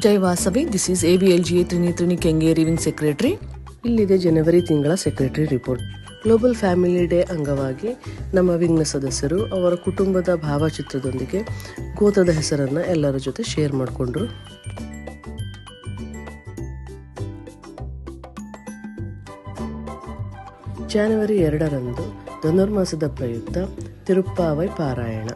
Jai Vasavi, this is ABLGA ತ್ರಿನಿ Kengeri wing secretary. ಇಲ್ಲಿದೆ ಜನವರಿ ತಿಂಗಳ secretary report. Global family day ಅಂಗವಾಗಿ ನಮ್ಮ ವಿಂಗ್ನ ಸದಸ್ಯರು ಅವರ ಕುಟುಂಬದ ಭಾವಚಿತ್ರದೊಂದಿಗೆ ಗೋತ್ರದ ಹೆಸರನ್ನು ಎಲ್ಲರ ಜೊತೆ ಶೇರ್ ಮಾಡಿಕೊಂಡ್ರು. ಜನವರಿ 2ರಂದು ಧನುರ್ಮಾಸದ ಪ್ರಯುಕ್ತ ತಿರುಪ್ಪಾವೈ ಪಾರಾಯಣ.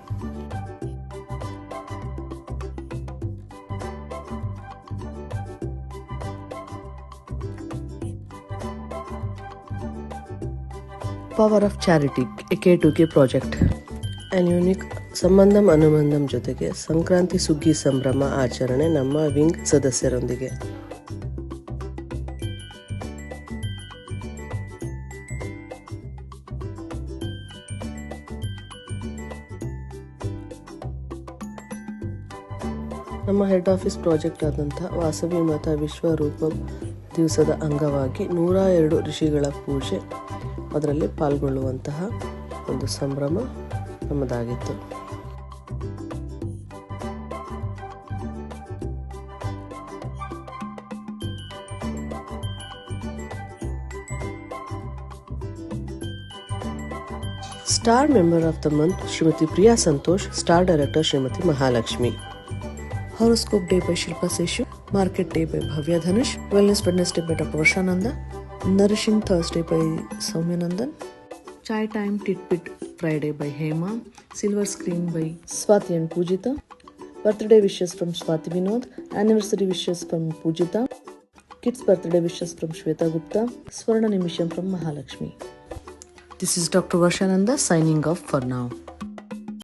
Power of charity K2K project and unique Sambandham Anubandham ಜೊತೆಗೆ ಸಂಕ್ರಾಂತಿ ಸುಗ್ಗಿ ಸಂಭ್ರಮ ಆಚರಣೆ ನಮ್ಮ ವಿಂಗ್ ಸದಸ್ಯರೊಂದಿಗೆ. ನಮ್ಮ ಹೆಡ್ ಆಫೀಸ್ ಪ್ರಾಜೆಕ್ಟ್ ಆದಂಥ ವಾಸವಿ ಮತ ವಿಶ್ವರೂಪಂ ದಿವಸದ ಅಂಗವಾಗಿ 102 ಋಷಿಗಳ ಪೂಜೆ, ಅದರಲ್ಲಿ ಪಾಲ್ಗೊಳ್ಳುವಂತಹ ಒಂದು ಸಂಭ್ರಮ ನಮ್ಮದಾಗಿತ್ತು. Star member of the month Shrimati Priya Santosh, star director Shrimati Mahalakshmi. Horoscope Day by Shilpa Seshu, Market Day by Bhavya Dhanush, Wellness Wednesday by Dr. Varshananda, Nourishing Thursday by Soumyanandan, Chai Time Titbit Friday by Hema, Silver Screen by Swati and Pujita, Birthday Wishes from Swati Vinod, Anniversary Wishes from Pujita, Kids Birthday Wishes from Shweta Gupta, Swarna Nimisham from Mahalakshmi. This is Dr. Varshananda signing off for now.